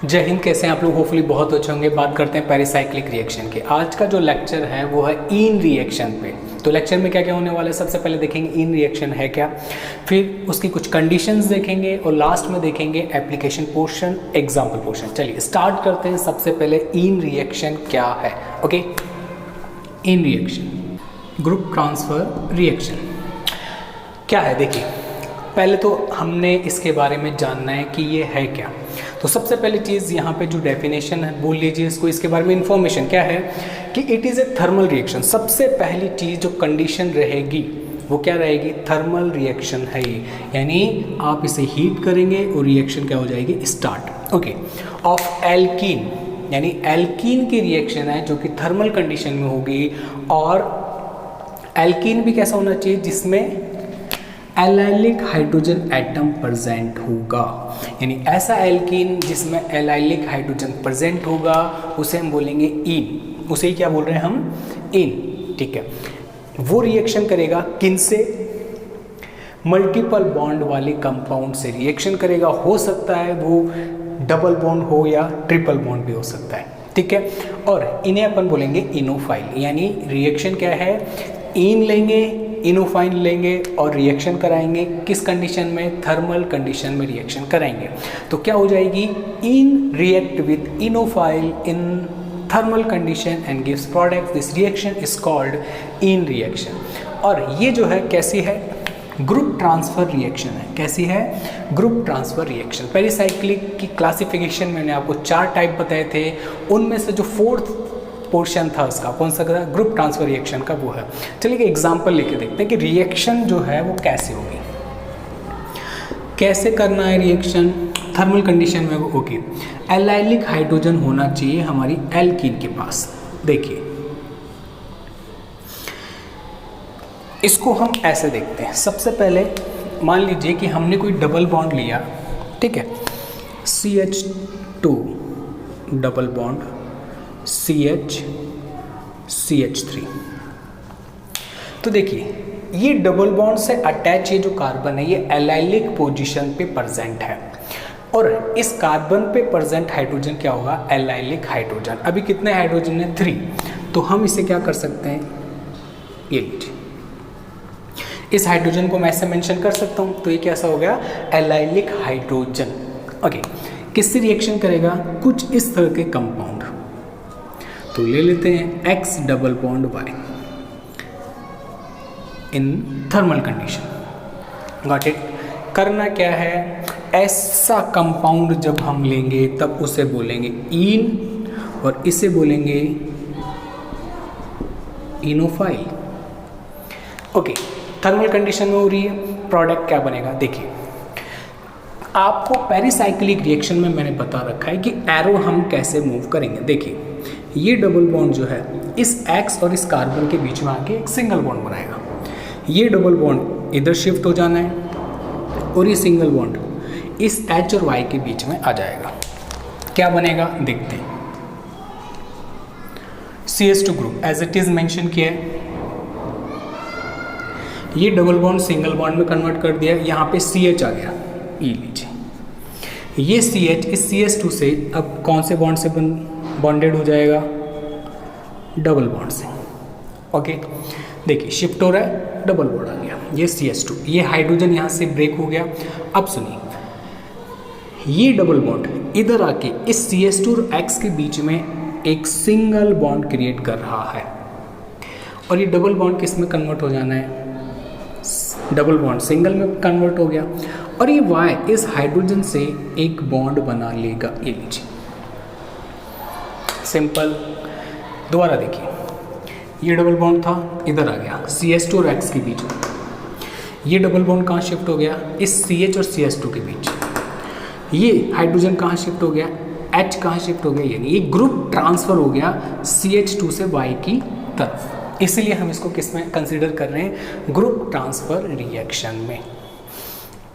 जय हिंद। कैसे हैं आप लोग? होपफुली बहुत अच्छे होंगे। बात करते हैं पेरिसाइक्लिक रिएक्शन की। आज का जो लेक्चर है वो है इन रिएक्शन पे। तो लेक्चर में क्या क्या होने वाला है, सबसे पहले देखेंगे इन रिएक्शन है क्या, फिर उसकी कुछ कंडीशंस देखेंगे और लास्ट में देखेंगे एप्लीकेशन पोर्शन, एग्जाम्पल पोर्शन। चलिए स्टार्ट करते हैं। सबसे पहले इन रिएक्शन क्या है। ओके, इन रिएक्शन, ग्रुप ट्रांसफर रिएक्शन क्या है। देखिए पहले तो हमने इसके बारे में जानना है कि ये है क्या। तो सबसे पहली चीज़ यहाँ पे जो डेफिनेशन है, बोल लीजिए इसको, इसके बारे में इंफॉर्मेशन क्या है कि it is a thermal reaction. सबसे पहली चीज़ जो कंडीशन रहेगी वो क्या रहेगी, थर्मल रिएक्शन है ये, यानी आप इसे हीट करेंगे और रिएक्शन क्या हो जाएगी, स्टार्ट। ओके, ऑफ एल्कीन, यानी एल्कीन की रिएक्शन है जो कि थर्मल कंडीशन में होगी। और एल्कीन भी कैसा होना चाहिए, जिसमें एलाइलिक हाइड्रोजन एटम प्रेजेंट होगा, यानी ऐसा एल्कीन जिसमें एलाइलिक हाइड्रोजन प्रेजेंट होगा उसे हम बोलेंगे इन। उसे ही क्या बोल रहे हैं हम, इन। ठीक है, वो रिएक्शन करेगा किन से, मल्टीपल बॉन्ड वाले कंपाउंड से रिएक्शन करेगा। हो सकता है वो डबल बॉन्ड हो या ट्रिपल बॉन्ड भी हो सकता है। ठीक है, और इन्हें अपन बोलेंगे इनोफाइल, यानी रिएक्शन क्या है, इन लेंगे, इनोफाइल लेंगे और रिएक्शन कराएंगे। किस कंडीशन में, थर्मल कंडीशन में रिएक्शन कराएंगे। तो क्या हो जाएगी, in React with enophile in thermal condition and gives product. This reaction is called in reaction. और ये जो है कैसी है, ग्रुप ट्रांसफर रिएक्शन है। कैसी है, ग्रुप ट्रांसफर रिएक्शन। पेरिसाइक्लिक की क्लासिफिकेशन मैंने आपको 4 टाइप बताए थे, उनमें से जो 4th पोर्शन था उसका कौन सा था, ग्रुप ट्रांसफर रिएक्शन का, वो है। चलिए एग्जांपल लेके देखते हैं कि रिएक्शन जो है वो कैसे होगी, कैसे करना है रिएक्शन थर्मल कंडीशन में। वो ओके, एलाइलिक हाइड्रोजन होना चाहिए हमारी एल्कीन के पास। देखिए इसको हम ऐसे देखते हैं। सबसे पहले मान लीजिए कि हमने कोई डबल बॉन्ड लिया, ठीक है, CH2 डबल बॉन्ड CH3। तो देखिए ये डबल बॉन्ड से अटैच ये जो कार्बन है ये एलाइलिक पोजीशन पे प्रेजेंट है, और इस कार्बन पे प्रेजेंट हाइड्रोजन क्या होगा, एलाइलिक हाइड्रोजन। अभी कितने हाइड्रोजन है, 3। तो हम इसे क्या कर सकते हैं, ये लीजिए, इस हाइड्रोजन को मैं ऐसे मेंशन कर सकता हूँ। तो ये कैसा हो गया, एलाइलिक हाइड्रोजन। ओके, किससे रिएक्शन करेगा, कुछ इस तरह के कंपाउंड। तो ले लेते हैं X double bond Y in thermal condition. Got it. करना क्या है, ऐसा कंपाउंड जब हम लेंगे तब उसे बोलेंगे इन और इसे बोलेंगे इनोफाइल। ओके, थर्मल कंडीशन में हो रही है, प्रोडक्ट क्या बनेगा। देखिए आपको पेरिसाइक्लिक रिएक्शन में मैंने बता रखा है कि एरो हम कैसे मूव करेंगे। देखिए ये डबल बॉन्ड जो है इस X और इस कार्बन के बीच में आके एक सिंगल बॉन्ड बनाएगा। ये डबल बॉन्ड इधर शिफ्ट हो जाना है और ये सिंगल बॉन्ड इस H और Y के बीच में आ जाएगा। क्या बनेगा देखते हैं, CH2 group as it is mention किया है। ये डबल बॉन्ड सिंगल बॉन्ड में कन्वर्ट कर दिया, यहाँ पे CH आ गया, ये लीजिए। ये CH इस CH2 से अब कौन से बॉन्ड से बॉन्डेड हो जाएगा, डबल बॉन्ड से। ओके, देखिए शिफ्ट हो रहा है, डबल बॉन्ड आ गया, ये CH2, ये हाइड्रोजन यहाँ से ब्रेक हो गया। अब सुनिए, ये डबल बॉन्ड इधर आके इस CH2 और X के बीच में एक सिंगल बॉन्ड क्रिएट कर रहा है, और ये डबल बॉन्ड किस में कन्वर्ट हो जाना है, डबल बॉन्ड सिंगल में कन्वर्ट हो गया। और ये Y इस हाइड्रोजन से एक बॉन्ड बना लेगा, ये लीजिए, सिंपल। दोबारा देखिए, ये डबल बॉन्ड था, इधर आ गया CH2 और X के बीच में। ये डबल बॉन्ड कहाँ शिफ्ट हो गया, इस CH और CH2 के बीच। ये हाइड्रोजन कहाँ शिफ्ट हो गया, H कहाँ शिफ्ट हो गया, यानी ये ग्रुप ट्रांसफर हो गया CH2 से Y की तरफ। इसीलिए हम इसको किस में कंसिडर कर रहे हैं, ग्रुप ट्रांसफर रिएक्शन में।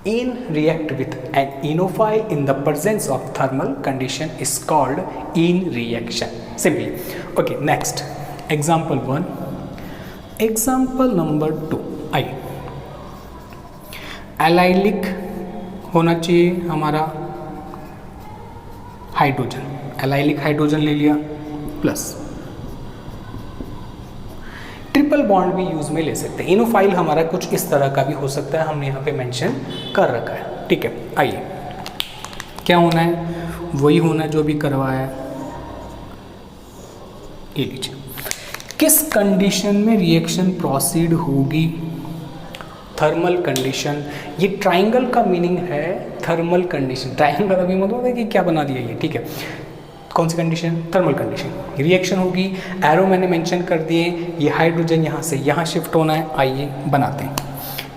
In react with an enophile in the presence of thermal condition is called in reaction. Simply. Okay, next. Example 1. Example number 2. आइए, एलाइलिक होना चाहिए हमारा हाइड्रोजन, एलाइलिक हाइड्रोजन ले लिया, प्लस ट्रिपल बॉन्ड भी use में ले सकते हैं। इनोफाइल हमारा कुछ इस तरह का भी हो सकता है, हमने यहाँ पे मेंशन कर रखा है। ठीक है, आइए क्या होना है, वही होना है जो भी करवाया है। ये लीजिए, किस कंडीशन में रिएक्शन प्रोसीड होगी, थर्मल कंडीशन। ये ट्राइंगल का मीनिंग है थर्मल कंडीशन। ट्राइंगल अभी मतलब है कि क्या बना दिया ये, ठीक है। कौन सी कंडीशन, थर्मल कंडीशन। रिएक्शन होगी, एरो मैंने मेंशन कर दिए, ये हाइड्रोजन यहाँ से यहाँ शिफ्ट होना है। आइए बनाते हैं।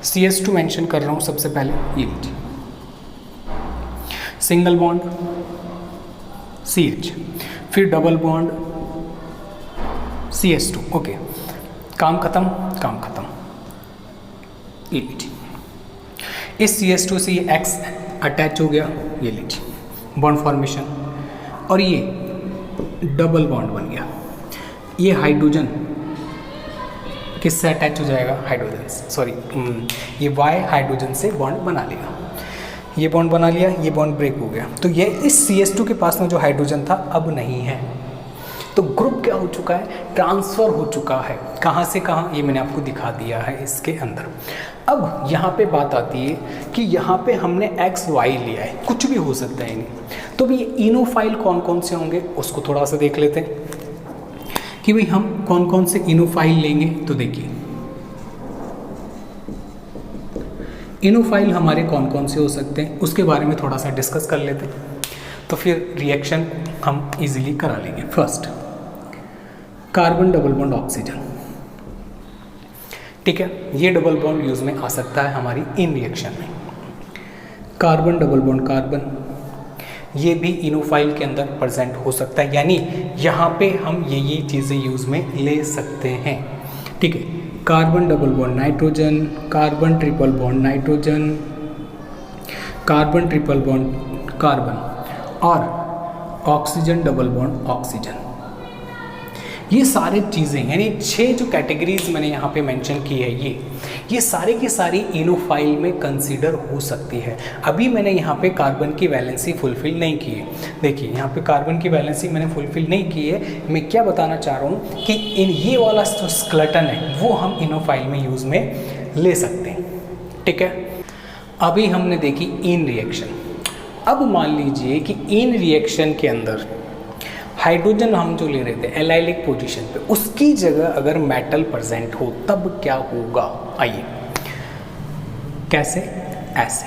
CS2 मेंशन कर रहा हूँ सबसे पहले, ये लीजिए, सिंगल बॉन्ड CH, फिर डबल बॉन्ड CS2। ओके, काम खत्म, काम खत्म। ये लीजिए, इस CS2 से ये X अटैच हो गया, ये लीजिए बॉन्ड फॉर्मेशन, और ये डबल बॉन्ड बन गया। ये हाइड्रोजन किससे अटैच हो जाएगा, हाइड्रोजन से, सॉरी ये Y हाइड्रोजन से बॉन्ड बना लेगा। ये बॉन्ड बना लिया, ये बॉन्ड ब्रेक हो गया, तो ये इस CS2 के पास में जो हाइड्रोजन था अब नहीं है। तो ग्रुप क्या हो चुका है, ट्रांसफ़र हो चुका है। कहाँ से कहाँ, ये मैंने आपको दिखा दिया है इसके अंदर। अब यहाँ पे बात आती है कि यहाँ पे हमने XY लिया है, कुछ भी हो सकता है नहीं। तो भी इनोफाइल कौन कौन से होंगे उसको थोड़ा सा देख लेते हैं कि भाई हम कौन कौन से इनोफाइल लेंगे। तो देखिए, इनोफाइल हमारे कौन कौन से हो सकते हैं उसके बारे में थोड़ा सा डिस्कस कर लेते हैं, तो फिर रिएक्शन हम इजीली करा लेंगे। First, carbon double bond oxygen, ठीक है, ये डबल बॉन्ड यूज में आ सकता है हमारी इन रिएक्शन में। कार्बन डबल बॉन्ड कार्बन, ये भी इनोफाइल के अंदर प्रेजेंट हो सकता है, यानी यहाँ पे हम ये चीज़ें यूज में ले सकते हैं। ठीक है, carbon double bond nitrogen, carbon triple bond nitrogen, carbon triple bond carbon, और ऑक्सीजन डबल बॉन्ड ऑक्सीजन। ये सारे चीज़ें, यानी 6 जो कैटेगरीज मैंने यहाँ पे मेंशन की है, ये सारे की सारी इनोफाइल में कंसीडर हो सकती है। अभी मैंने यहाँ पे कार्बन की वैलेंसी फुलफिल नहीं की है। देखिए, यहाँ पे कार्बन की वैलेंसी मैंने फुलफिल नहीं की है। मैं क्या बताना चाह रहा हूँ कि ये वाला जो स्केलेटन है वो हम इनोफाइल में यूज़ में ले सकते हैं। ठीक है, अभी हमने देखी इन रिएक्शन। अब मान लीजिए कि इन रिएक्शन के अंदर हाइड्रोजन हम जो ले रहे थे एलाइलिक पोजीशन पे, उसकी जगह अगर मेटल प्रेजेंट हो तब क्या होगा। आइए, कैसे, ऐसे,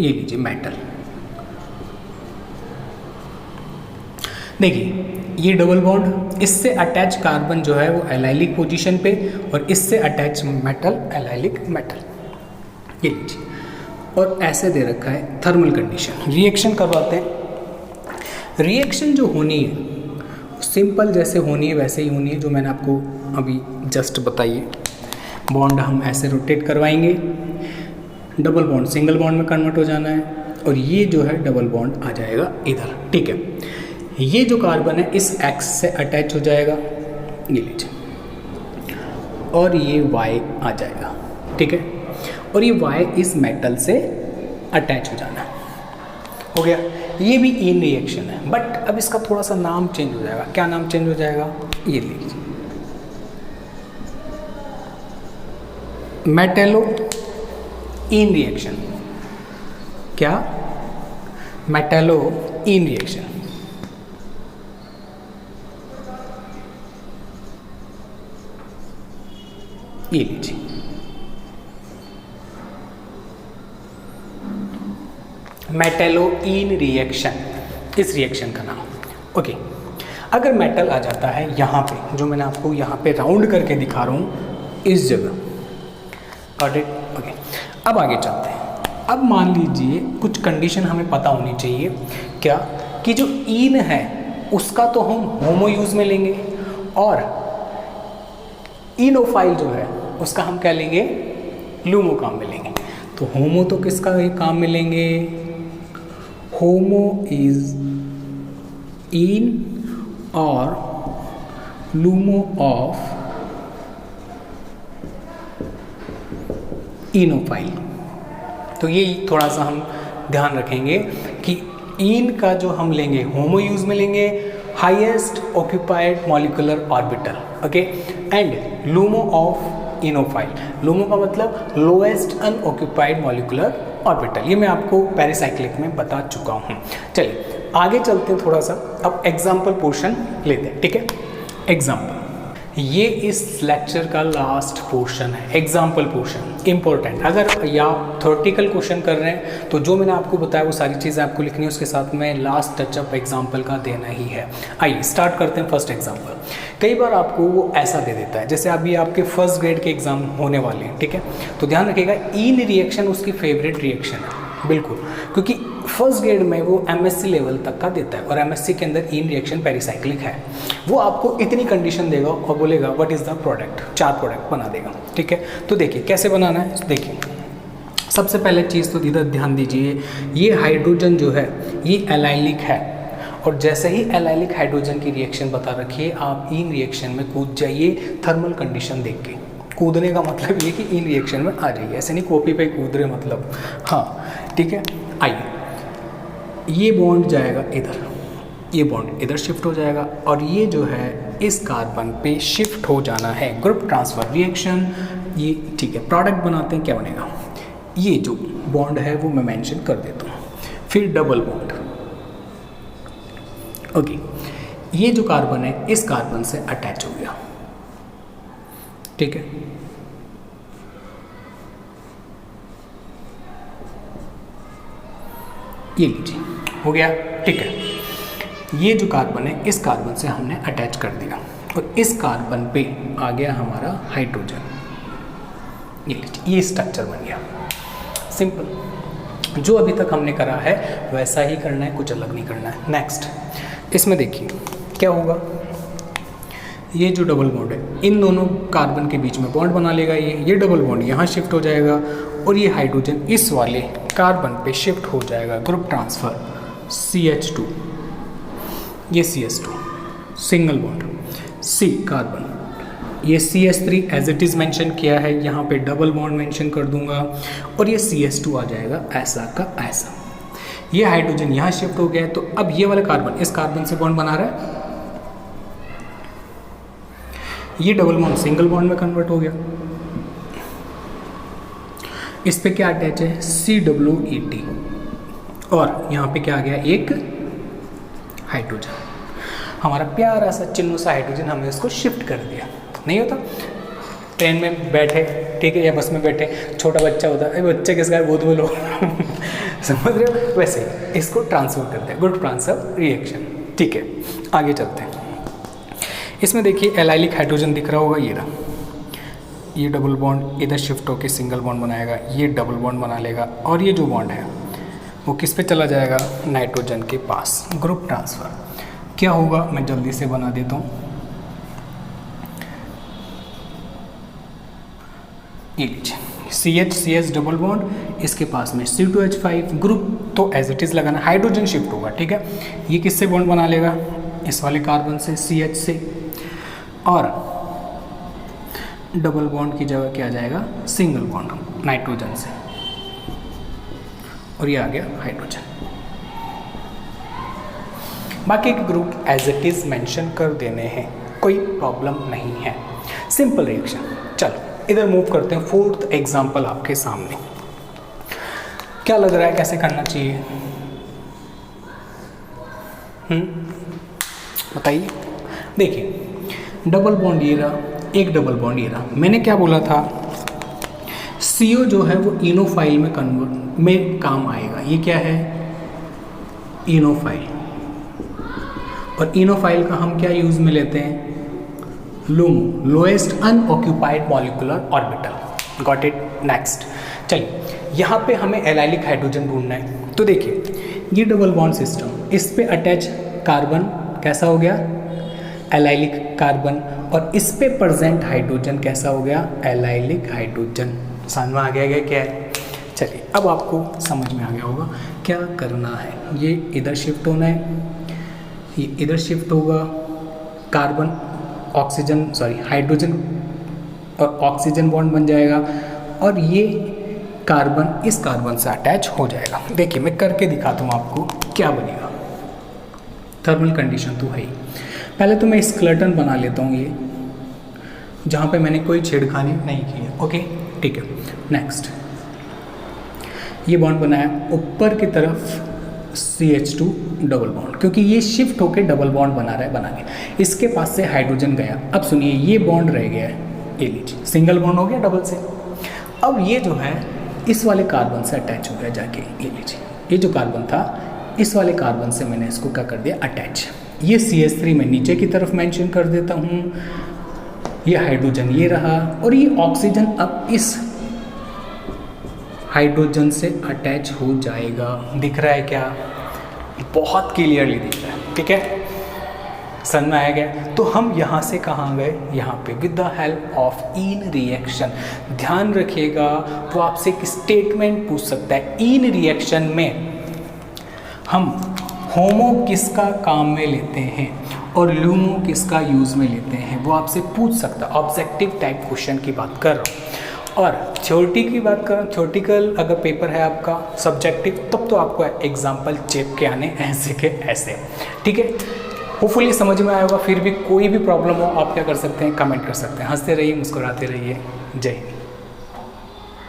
ये लीजिए मेटल। देखिए, ये डबल बॉन्ड, इससे अटैच कार्बन जो है वो एलाइलिक पोजीशन पे, और इससे अटैच मेटल एलाइलिक मेटल, ये लीजिए। और ऐसे दे रखा है थर्मल कंडीशन। रिएक्शन करवाते हैं। रिएक्शन जो होनी है सिंपल जैसे होनी है वैसे ही होनी है, जो मैंने आपको अभी जस्ट बताई है। बॉन्ड हम ऐसे रोटेट करवाएंगे, डबल बॉन्ड सिंगल बॉन्ड में कन्वर्ट हो जाना है, और ये जो है डबल बॉन्ड आ जाएगा इधर। ठीक है, ये जो कार्बन है इस X से अटैच हो जाएगा, ये लीजिए, और ये Y आ जाएगा। ठीक है, और ये Y इस मेटल से अटैच हो जाना है। हो गया, ये भी इन रिएक्शन है, बट अब इसका थोड़ा सा नाम चेंज हो जाएगा। क्या नाम चेंज हो जाएगा, ये लीजिए, मेटेलो इन रिएक्शन। क्या, मेटेलो इन रिएक्शन। ये लीजिए, मेटेलोइन रिएक्शन, इस रिएक्शन का नाम। ओके, अगर मेटल आ जाता है यहाँ पे, जो मैंने आपको यहाँ पे राउंड करके दिखा रहा हूँ इस जगह, गॉट इट। ओके, अब आगे चलते हैं। अब मान लीजिए कुछ कंडीशन हमें पता होनी चाहिए, क्या कि जो इन है उसका तो हम होमो यूज में लेंगे, और इनोफाइल जो है उसका हम क्या लेंगे, लूमो काम में लेंगे। तो होमो तो किसका काम में लेंगे, होमो इज इन और लूमो ऑफ इनोफाइल। तो ये थोड़ा सा हम ध्यान रखेंगे कि इन का जो हम लेंगे होमो यूज में लेंगे highest occupied molecular orbital, okay, and LUMO of enophile. LUMO का मतलब लोएस्ट अनऑक्यूपाइड मॉलिक्यूलर ऑर्बिटल। ये मैं आपको पेरिसाइक्लिक में बता चुका हूँ। चलिए आगे चलते हैं थोड़ा सा, अब एग्जाम्पल पोर्शन लेते हैं, ठीक है। एग्जाम्पल, ये इस लेक्चर का लास्ट पोर्शन है, एग्जाम्पल पोर्शन इंपॉर्टेंट। अगर या थ्योरेटिकल क्वेश्चन कर रहे हैं तो जो मैंने आपको बताया वो सारी चीज़ें आपको लिखनी है, उसके साथ में लास्ट टचअप एग्जाम्पल का देना ही है। आइए स्टार्ट करते हैं फर्स्ट एग्जाम्पल। कई बार आपको वो ऐसा दे देता है, जैसे अभी आपके फर्स्ट ग्रेड के एग्जाम होने वाले हैं, ठीक है, तो ध्यान रखिएगा इन रिएक्शन उसकी फेवरेट रिएक्शन है, बिल्कुल, क्योंकि फर्स्ट ग्रेड में वो एमएससी लेवल तक का देता है और एमएससी के अंदर इन रिएक्शन पेरिसाइक्लिक है। वो आपको इतनी कंडीशन देगा और बोलेगा what is the product, 4 product बना देगा, ठीक है। तो देखिए कैसे बनाना है, देखिए सबसे पहले चीज़ तो इधर ध्यान दीजिए, ये हाइड्रोजन जो है ये एलाइलिक है, और जैसे ही एलाइलिक हाइड्रोजन की रिएक्शन बता रखिए आप इन रिएक्शन में कूद जाइए थर्मल कंडीशन देख के। कूदने का मतलब ये कि इन रिएक्शन में आ जाइए, ऐसे नहीं कॉपी पे कूद रहे मतलब, हाँ ठीक है। आइए ये बॉन्ड जाएगा इधर, ये बॉन्ड इधर शिफ्ट हो जाएगा, और ये जो है इस कार्बन पे शिफ्ट हो जाना है, ग्रुप ट्रांसफर रिएक्शन ये, ठीक है। प्रोडक्ट बनाते हैं, क्या बनेगा, ये जो बॉन्ड है वो मैं मेंशन कर देता हूँ, फिर डबल बॉन्ड, ओके। ये जो कार्बन है इस कार्बन से अटैच हो गया, ठीक है। ये लीजिए हो गया, ठीक है। ये जो कार्बन है इस कार्बन से हमने अटैच कर दिया और इस कार्बन पे आ गया हमारा हाइड्रोजन, ये लीजिए, ये स्ट्रक्चर बन गया। सिंपल, जो अभी तक हमने करा है वैसा ही करना है, कुछ अलग नहीं करना है। नेक्स्ट, इसमें देखिए क्या होगा, ये जो डबल बॉन्ड है इन दोनों कार्बन के बीच में बॉन्ड बना लेगा, ये डबल बॉन्ड यहाँ शिफ्ट हो जाएगा और ये हाइड्रोजन इस वाले कार्बन पे शिफ्ट हो जाएगा, ग्रुप ट्रांसफर CH2, ये CH2 single bond, C carbon, ये CH3 as it is mention किया है, यहाँ पे डबल बॉन्ड मेंशन कर दूंगा और ये CH2 आ जाएगा ऐसा का ऐसा। ये हाइड्रोजन यहाँ शिफ्ट हो गया है, तो अब ये वाला कार्बन इस कार्बन से बॉन्ड बना रहा है, ये डबल बॉन्ड सिंगल बॉन्ड में कन्वर्ट हो गया। इस पे क्या अटैच है, CWET, और यहाँ पे क्या आ गया, एक हाइड्रोजन, हमारा प्यारा सा चिन्नू सा हाइड्रोजन, हमने इसको शिफ्ट कर दिया। नहीं होता, ट्रेन में बैठे, ठीक है, या बस में बैठे, छोटा बच्चा होता है, बच्चे किसका गोद में लो समझ रहे हो, वैसे इसको ट्रांसफर करते हैं, ग्रुप ट्रांसफर रिएक्शन, ठीक है। आगे चलते हैं, इसमें देखिए एलाइलिक हाइड्रोजन दिख रहा होगा, ये रहा, ये डबल बॉन्ड इधर शिफ्ट होकर सिंगल बॉन्ड बनाएगा, ये डबल बॉन्ड बना लेगा, और ये जो बॉन्ड है वो किस पे चला जाएगा, नाइट्रोजन के पास, ग्रुप ट्रांसफर। क्या होगा मैं जल्दी से बना देता हूँ, ये लीजिए CH डबल बॉन्ड, इसके पास में C2H5 ग्रुप, तो एज इट इज़ लगाना, हाइड्रोजन शिफ्ट होगा, ठीक है। ये किससे बॉन्ड बना लेगा, इस वाले कार्बन से CH से, और डबल बॉन्ड की जगह क्या आ जाएगा, सिंगल बॉन्ड नाइट्रोजन से, और ये आ गया हाइड्रोजन। बाकी के group as it is mention कर देने हैं, कोई प्रॉब्लम नहीं है, सिंपल रिएक्शन। चलो इधर मूव करते हैं, फोर्थ एग्जांपल आपके सामने। क्या लग रहा है कैसे करना चाहिए, बताइए। देखिए डबल बॉन्ड ये रहा, एक डबल बॉन्ड ये रहा, मैंने क्या बोला था, CO जो है वो इनोफाइल में कन्वर्ट में काम आएगा, ये क्या है, इनोफाइल, और इनोफाइल का हम क्या यूज में लेते हैं, LUMO, lowest unoccupied molecular orbital, got it. Next, चलिए यहाँ पे हमें एलाइलिक हाइड्रोजन ढूंढना है, तो देखिए ये डबल बॉन्ड सिस्टम, इस पे अटैच कार्बन कैसा हो गया, एलाइलिक कार्बन, और इस पे प्रेजेंट हाइड्रोजन कैसा हो गया, एलाइलिक हाइड्रोजन। समझ में आ गया क्या है, चलिए अब आपको समझ में आ गया होगा क्या करना है। ये इधर शिफ्ट होना है, ये इधर शिफ्ट होगा, कार्बन हाइड्रोजन और ऑक्सीजन बॉन्ड बन जाएगा, और ये कार्बन इस कार्बन से अटैच हो जाएगा। देखिए मैं करके दिखाता हूँ आपको क्या बनेगा। थर्मल कंडीशन तो है ही। पहले तो मैं स्केलेटन बना लेता हूँ ये, जहाँ पे मैंने कोई छेड़खानी नहीं की है। ओके ठीक है। नेक्स्ट ये बॉन्ड बनाया, ऊपर की तरफ CH2 डबल बॉन्ड, क्योंकि ये शिफ्ट होकर डबल बॉन्ड बना रहा है बनाने। इसके पास से हाइड्रोजन गया। अब सुनिए ये बॉन्ड रह गया है, ये लीजिए सिंगल बॉन्ड हो गया डबल से। अब ये जो है इस वाले कार्बन से अटैच हो गया जाके, ये लीजिए ये जो कार्बन था इस वाले कार्बन से मैंने इसको क्या कर दिया अटैच। ये CH3 मैं नीचे की तरफ मेंशन कर देता हूँ, ये हाइड्रोजन ये रहा, और ये ऑक्सीजन अब इस हाइड्रोजन से अटैच हो जाएगा। दिख रहा है क्या? बहुत क्लियरली दिख रहा है। ठीक है, समझ में आ गया। तो हम यहाँ से कहाँ गए, यहाँ पे with the help of in reaction. ध्यान रखिएगा, वो आपसे एक स्टेटमेंट पूछ सकता है। इन रिएक्शन में हम होमो किसका काम में लेते हैं और लूमो किसका यूज़ में लेते हैं, वो आपसे पूछ सकता है। ऑब्जेक्टिव टाइप क्वेश्चन की बात कर रहा हूँ। और थ्योरिटी की बात करें, थ्योरेटिकल अगर पेपर है आपका सब्जेक्टिव, तब तो आपको एग्जाम्पल चेक के आने ऐसे के ऐसे। ठीक है, होपफुली समझ में आया होगा। फिर भी कोई भी प्रॉब्लम हो आप क्या कर सकते हैं, कमेंट कर सकते हैं। हंसते रहिए, मुस्कुराते रहिए। जय हिंद।